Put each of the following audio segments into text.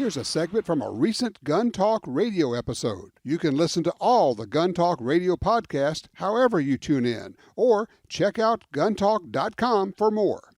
Here's a segment from a recent Gun Talk radio episode. You can listen to all the Gun Talk radio podcasts however you tune in, or check out guntalk.com for more.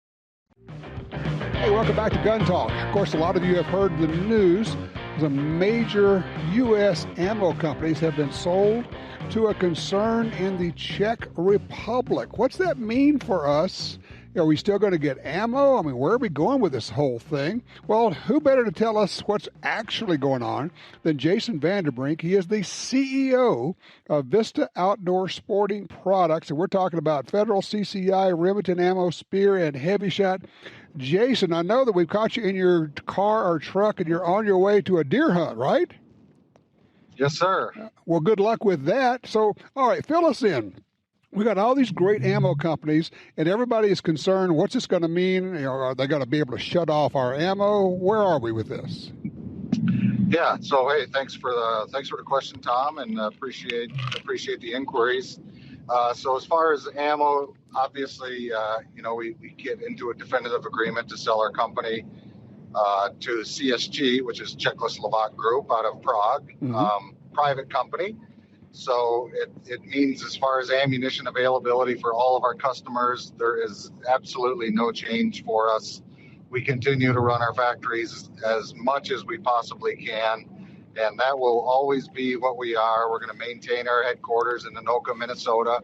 Hey, welcome back to Gun Talk. Of course, a lot of you have heard the news. Some major U.S. ammo companies have been sold to a concern in the Czech Republic. What's that mean for us? Are we still going to get ammo? I mean, where are we going with this whole thing? Well, who better to tell us what's actually going on than Jason Vanderbrink? He is the CEO of Vista Outdoor Sporting Products, and we're talking about Federal, CCI, Remington Ammo, Spear, and Heavy Shot. Jason, I know that we've caught you in your car or truck, and you're on your way to a deer hunt, right? Yes, sir. Well, good luck with that. So, all right, fill us in. We got all these great ammo companies, and everybody is concerned. What's this going to mean? You know, are they going to be able to shut off our ammo? Where are we with this? Yeah. So, hey, thanks for the question, Tom, and appreciate the inquiries. So, as far as ammo, obviously, we get into a definitive agreement to sell our company to CSG, which is Czechoslovak Group out of Prague, private company. So it means as far as ammunition availability for all of our customers, there is absolutely no change for us. We continue to run our factories as much as we possibly can, and that will always be what we are. We're going to maintain our headquarters in Anoka, Minnesota,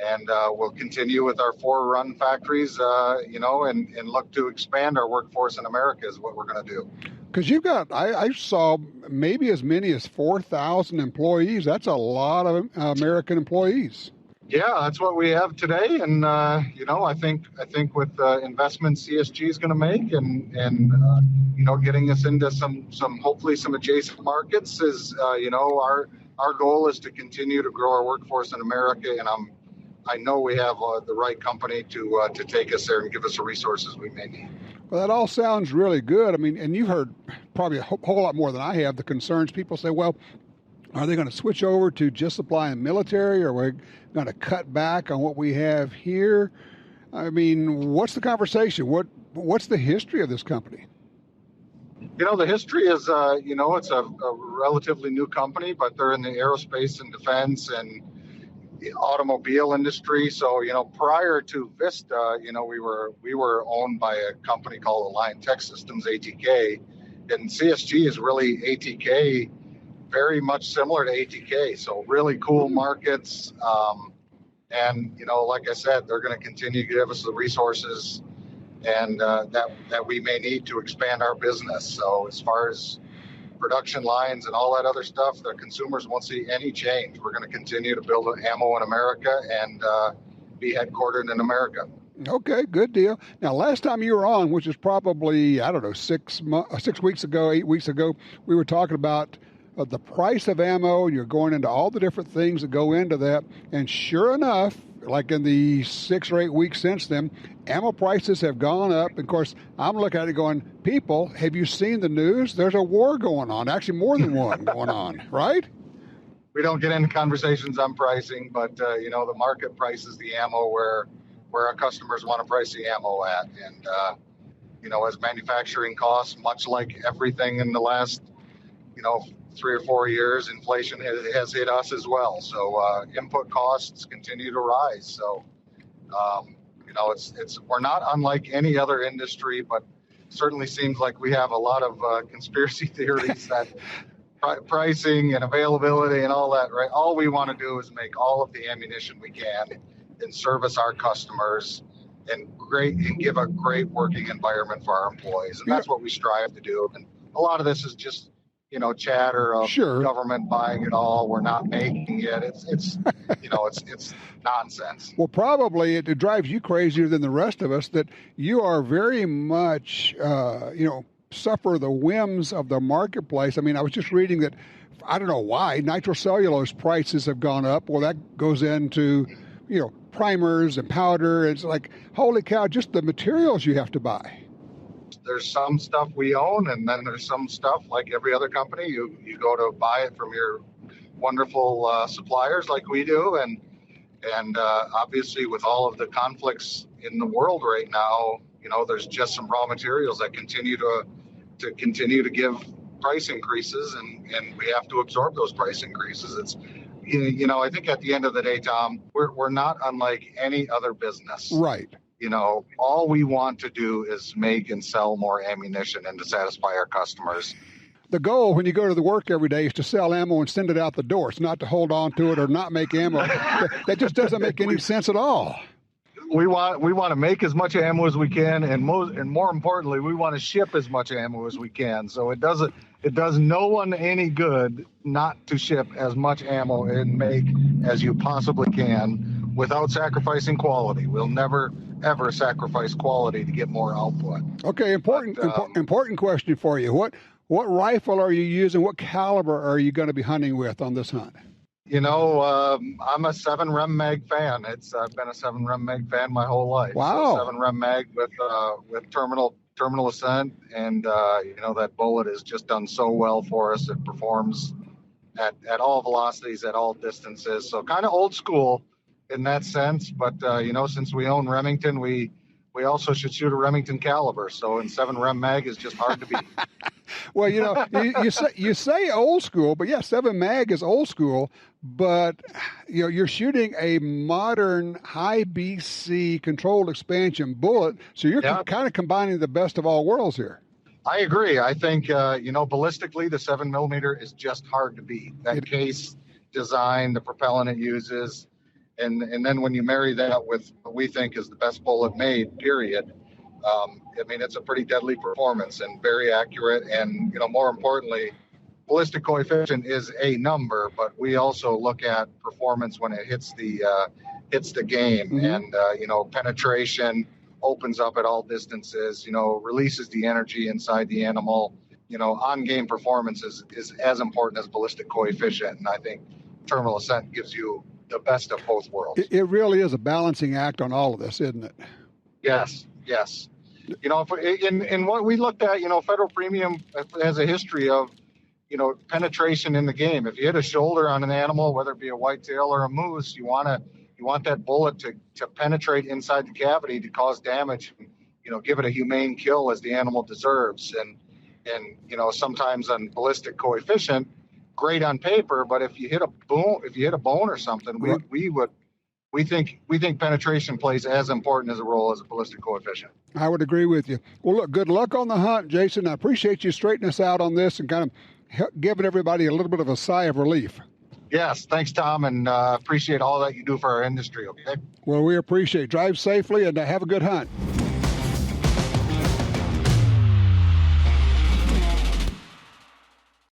and we'll continue with our 4 run factories, and look to expand our workforce in America is what we're going to do. Because you've got, I saw maybe as many as 4,000 employees. That's a lot of American employees. Yeah, that's what we have today, and I think with the investment CSG is going to make, and getting us into some hopefully some adjacent markets is our goal is to continue to grow our workforce in America, and I know we have the right company to take us there and give us the resources we may need. Well, that all sounds really good. I mean, and you've heard probably a whole lot more than I have, the concerns. People say, well, are they going to switch over to just supplying military, or are we going to cut back on what we have here? I mean, what's the conversation? What's the history of this company? The history is, it's a relatively new company, but they're in the aerospace and defense and automobile industry. So, prior to Vista, we were owned by a company called Alliant Tech Systems, ATK, and CSG is really ATK, very much similar to ATK. So really cool markets. And, like I said, they're going to continue to give us the resources and that we may need to expand our business. So as far as production lines and all that other stuff, the consumers won't see any change. We're going to continue to build ammo in America and be headquartered in America. Okay, good deal. Now, last time you were on, which is probably, 6 weeks ago, 8 weeks ago, we were talking about the price of ammo. You're going into all the different things that go into that. And sure enough, like in the 6 or 8 weeks since then, ammo prices have gone up. Of course, I'm looking at it going, people, have you seen the news? There's a war going on, actually more than one going on, right? We don't get into conversations on pricing, but, the market prices the ammo where our customers want to price the ammo at. And, as manufacturing costs, much like everything in the last, 3 or 4 years, inflation has hit us as well. So input costs continue to rise. So, we're not unlike any other industry, but certainly seems like we have a lot of conspiracy theories that pricing and availability and all that, right? All we want to do is make all of the ammunition we can and service our customers and give a great working environment for our employees. And that's what we strive to do. And a lot of this is just, chatter of government buying it all. We're not making it. It's nonsense. Well, probably it drives you crazier than the rest of us that you are very much, suffer the whims of the marketplace. I mean, I was just reading that, I don't know why, nitrocellulose prices have gone up. Well, that goes into, primers and powder. It's like, holy cow, just the materials you have to buy. There's some stuff we own, and then there's some stuff like every other company. You go to buy it from your wonderful suppliers like we do, and obviously with all of the conflicts in the world right now, there's just some raw materials that continue to give price increases, and we have to absorb those price increases. It's, I think at the end of the day, Tom, we're not unlike any other business. Right. All we want to do is make and sell more ammunition and to satisfy our customers. The goal when you go to the work every day is to sell ammo and send it out the door. It's not to hold on to it or not make ammo. That just doesn't make any sense at all. We want to make as much ammo as we can, and more importantly, we want to ship as much ammo as we can. So it does no one any good not to ship as much ammo and make as you possibly can without sacrificing quality. We'll never ever sacrifice quality to get more output. Okay, important question for you. What rifle are you using? What caliber are you going to be hunting with on this hunt? I'm a 7 Rem Mag fan. I've been a 7 Rem Mag fan my whole life. Wow. So 7 Rem Mag with terminal ascent, and that bullet has just done so well for us. It performs at all velocities, at all distances. So kind of old school in that sense, but since we own Remington, we also should shoot a Remington caliber. So in 7 Rem Mag is just hard to beat. Well, you say old school, but yeah, 7 Mag is old school. But you're shooting a modern high BC controlled expansion bullet, so you're kind of combining the best of all worlds here. I agree. I think ballistically, the 7mm is just hard to beat. That case design, the propellant it uses, and then when you marry that with what we think is the best bullet made, period. It's a pretty deadly performance and very accurate. And, more importantly, ballistic coefficient is a number, but we also look at performance when it hits the game. Mm-hmm. And, penetration opens up at all distances, releases the energy inside the animal. On-game performance is as important as ballistic coefficient. And I think terminal ascent gives you the best of both worlds. It really is a balancing act on all of this, isn't it? Yes. In what we looked at, Federal Premium has a history of, penetration in the game. If you hit a shoulder on an animal, whether it be a whitetail or a moose, you want that bullet to penetrate inside the cavity to cause damage, give it a humane kill as the animal deserves. And sometimes on ballistic coefficient, great on paper, but if you hit a bone or something, we think penetration plays as important as a role as a ballistic coefficient. I would agree with you. Well, look, good luck on the hunt, Jason. I appreciate you straightening us out on this and kind of giving everybody a little bit of a sigh of relief. Yes, thanks, Tom, and appreciate all that you do for our industry, okay? Well, we appreciate it. Drive safely and have a good hunt.